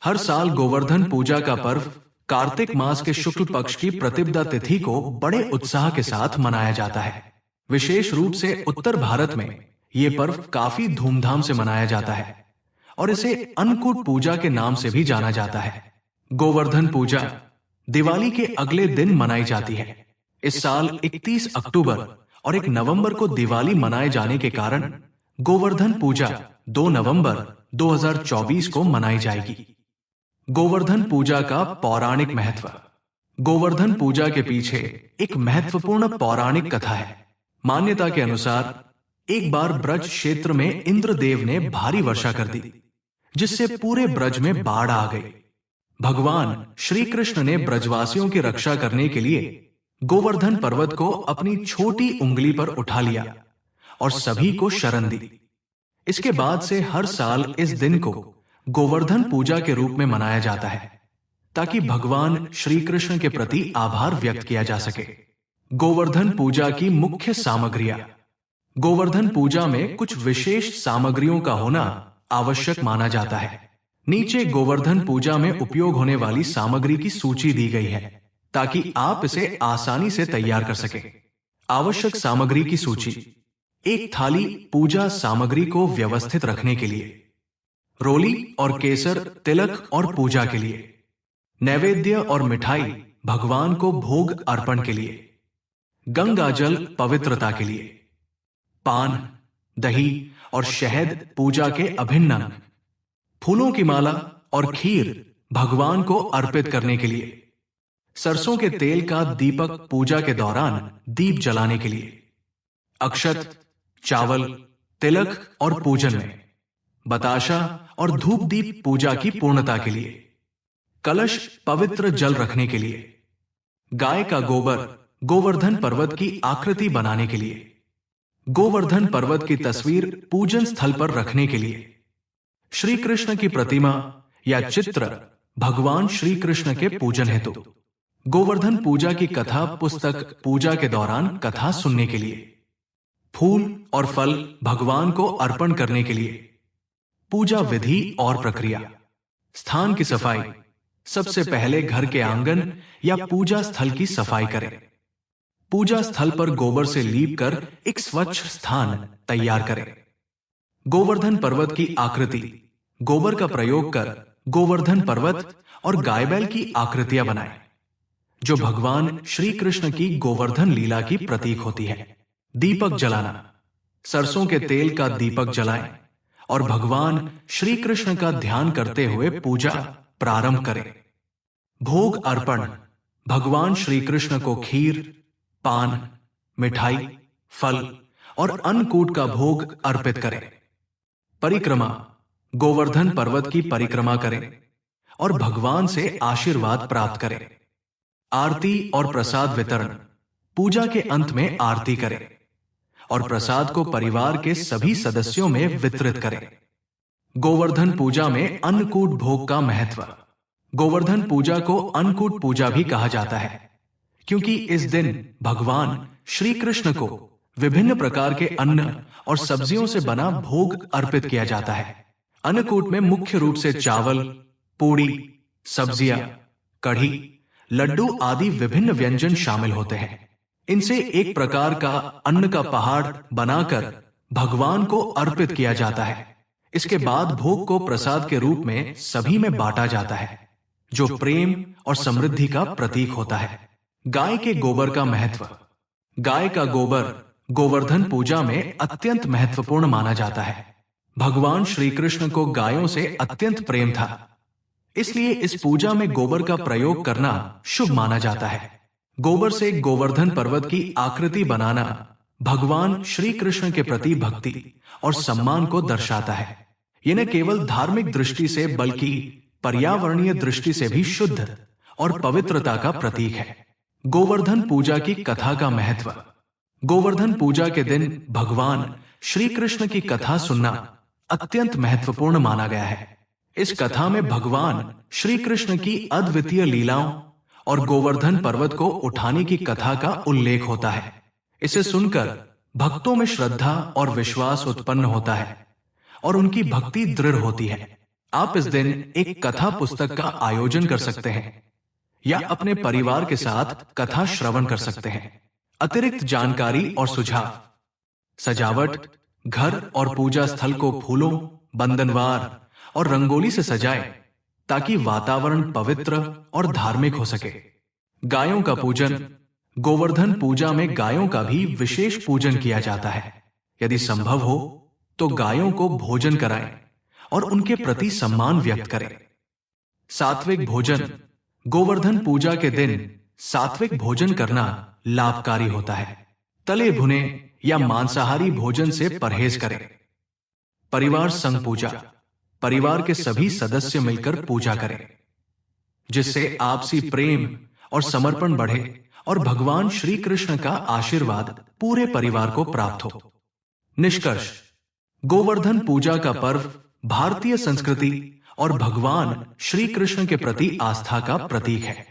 हर साल गोवर्धन पूजा का पर्व कार्तिक मास के शुक्ल पक्ष की प्रतिपदा तिथि को बड़े उत्साह के साथ मनाया जाता है। विशेष रूप से उत्तर भारत में ये पर्व काफी धूमधाम से मनाया जाता है और इसे अन्नकूट पूजा के नाम से भी जाना जाता है। गोवर्धन पूजा दिवाली के अगले दिन मनाई जाती है। इस साल 31 अक्टूबर और 1 नवंबर को दिवाली मनाए जाने के कारण गोवर्धन पूजा 2 नवंबर 2024 को मनाई जाएगी। गोवर्धन पूजा का पौराणिक महत्व। गोवर्धन पूजा के पीछे एक महत्वपूर्ण पौराणिक कथा है। मान्यता के अनुसार एक बार ब्रज क्षेत्र में इंद्रदेव ने भारी वर्षा कर दी, जिससे पूरे ब्रज में बाढ़ आ गई। भगवान श्री कृष्ण ने ब्रजवासियों की रक्षा करने के लिए गोवर्धन पर्वत को अपनी छोटी उंगली पर उठा लिया और सभी को शरण दी। इसके बाद से हर साल इस दिन को गोवर्धन पूजा के रूप में मनाया जाता है, ताकि भगवान श्री कृष्ण के प्रति आभार व्यक्त किया जा सके। गोवर्धन पूजा की मुख्य सामग्रियां। गोवर्धन पूजा में कुछ विशेष सामग्रियों का होना आवश्यक माना जाता है। नीचे गोवर्धन पूजा में उपयोग होने वाली सामग्री की सूची दी गई है, ताकि आप इसे आसानी से तैयार कर सकें। आवश्यक सामग्री की सूची। एक थाली पूजा सामग्री को व्यवस्थित रखने के लिए, रोली और केसर तिलक और पूजा के लिए, नैवेद्य और मिठाई भगवान को भोग अर्पण के लिए, गंगा जल पवित्रता के लिए, पान, दही और शहद पूजा के अभिन्न अंग, फूलों की माला और खीर भगवान को अर्पित करने के लिए, सरसों के तेल का दीपक पूजा के दौरान दीप जलाने के लिए, अक्षत, चावल, तिलक और पूजन में, बताशा और धूप दीप पूजा की पूर्णता के लिए, कलश पवित्र जल रखने के लिए, गाय का गोबर गोवर्धन पर्वत की आकृति बनाने के लिए, गोवर्धन पर्वत की तस्वीर पूजन स्थल पर रखने के लिए, श्री कृष्ण की प्रतिमा या चित्र भगवान श्री कृष्ण के पूजन हेतु, गोवर्धन पूजा की कथा पुस्तक पूजा के दौरान कथा सुनने के लिए, फूल और फल भगवान को अर्पण करने के लिए, पूजा विधि और प्रक्रिया। स्थान की सफाई। सबसे पहले घर के आंगन या पूजा स्थल की सफाई करें। पूजा स्थल पर गोबर से लीप कर एक स्वच्छ स्थान तैयार करें। गोवर्धन पर्वत की आकृति। गोबर का प्रयोग कर गोवर्धन पर्वत और गाय बैल की आकृतियां बनाएं, जो भगवान श्री कृष्ण की गोवर्धन लीला की प्रतीक होती है। दीपक जलाना। सरसों के तेल का दीपक जलाएं और भगवान श्री कृष्ण का ध्यान करते हुए पूजा प्रारंभ करें। भोग अर्पण। भगवान श्री कृष्ण को खीर, पान, मिठाई, फल और अन्नकूट का भोग अर्पित करें। परिक्रमा। गोवर्धन पर्वत की परिक्रमा करें और भगवान से आशीर्वाद प्राप्त करें। आरती और प्रसाद वितरण। पूजा के अंत में आरती करें और प्रसाद को परिवार के सभी सदस्यों में वितरित करें। गोवर्धन पूजा में अन्नकूट भोग का महत्व। गोवर्धन पूजा को अन्नकूट पूजा भी कहा जाता है, क्योंकि इस दिन भगवान श्री कृष्ण को विभिन्न प्रकार के अन्न और सब्जियों से बना भोग अर्पित किया जाता है। अन्नकूट में मुख्य रूप से चावल, पूड़ी, सब्जियां, कढ़ी, लड्डू आदि विभिन्न व्यंजन शामिल होते हैं। इनसे एक प्रकार का अन्न का पहाड़ बनाकर भगवान को अर्पित किया जाता है। इसके बाद भोग को प्रसाद के रूप में सभी में बांटा जाता है, जो प्रेम और समृद्धि का प्रतीक होता है। गाय के गोबर का महत्व। गाय का गोबर गोवर्धन पूजा में अत्यंत महत्वपूर्ण माना जाता है। भगवान श्री कृष्ण को गायों से अत्यंत प्रेम था, इसलिए इस पूजा में गोबर का प्रयोग करना शुभ माना जाता है। गोबर से गोवर्धन पर्वत की आकृति बनाना भगवान श्री कृष्ण के प्रति भक्ति और सम्मान को दर्शाता है। यह न केवल धार्मिक दृष्टि से बल्कि पर्यावरणीय दृष्टि से भी शुद्ध और पवित्रता का प्रतीक है। गोवर्धन पूजा की कथा का महत्व। गोवर्धन पूजा के दिन भगवान श्री कृष्ण की कथा सुनना अत्यंत महत्वपूर्ण माना गया है। इस कथा में भगवान श्री कृष्ण की अद्वितीय लीलाओं और गोवर्धन पर्वत को उठाने की कथा का उल्लेख होता है। इसे सुनकर भक्तों में श्रद्धा और विश्वास उत्पन्न होता है और उनकी भक्ति दृढ़ होती है। आप इस दिन एक कथा पुस्तक का आयोजन कर सकते हैं या अपने परिवार के साथ कथा श्रवण कर सकते हैं। अतिरिक्त जानकारी और सुझाव: सजावट: घर और पूजा स्थल को फूलों, बंधनवार और रंगोली से सजाएं ताकि वातावरण पवित्र और धार्मिक हो सके। गायों का पूजन: गोवर्धन पूजा में गायों का भी विशेष पूजन किया जाता है। यदि संभव हो तो गायों को भोजन कराएं और उनके प्रति सम्मान व्यक्त करें। सात्विक भोजन: गोवर्धन पूजा के दिन सात्विक भोजन करना लाभकारी होता है। तले भुने या मांसाहारी भोजन से परहेज करें। परिवार संग पूजा: परिवार के सभी सदस्य मिलकर पूजा करें, जिससे आपसी प्रेम और समर्पण बढ़े और भगवान श्री कृष्ण का आशीर्वाद पूरे परिवार को प्राप्त हो। निष्कर्ष: गोवर्धन पूजा का पर्व भारतीय संस्कृति और भगवान श्री कृष्ण के प्रति आस्था का प्रतीक है।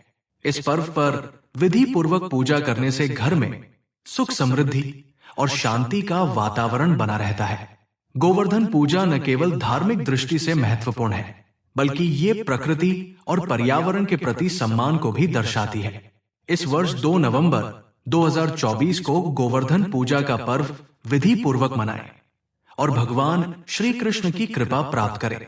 इस पर्व पर विधि पूर्वक पूजा करने से घर में सुख, समृद्धि और शांति का वातावरण बना रहता है। गोवर्धन पूजा न केवल धार्मिक दृष्टि से महत्वपूर्ण है, बल्कि ये प्रकृति और पर्यावरण के प्रति सम्मान को भी दर्शाती है। इस वर्ष 2 नवंबर 2024 को गोवर्धन पूजा का पर्व विधि पूर्वक मनाएं और भगवान श्री कृष्ण की कृपा प्राप्त करें।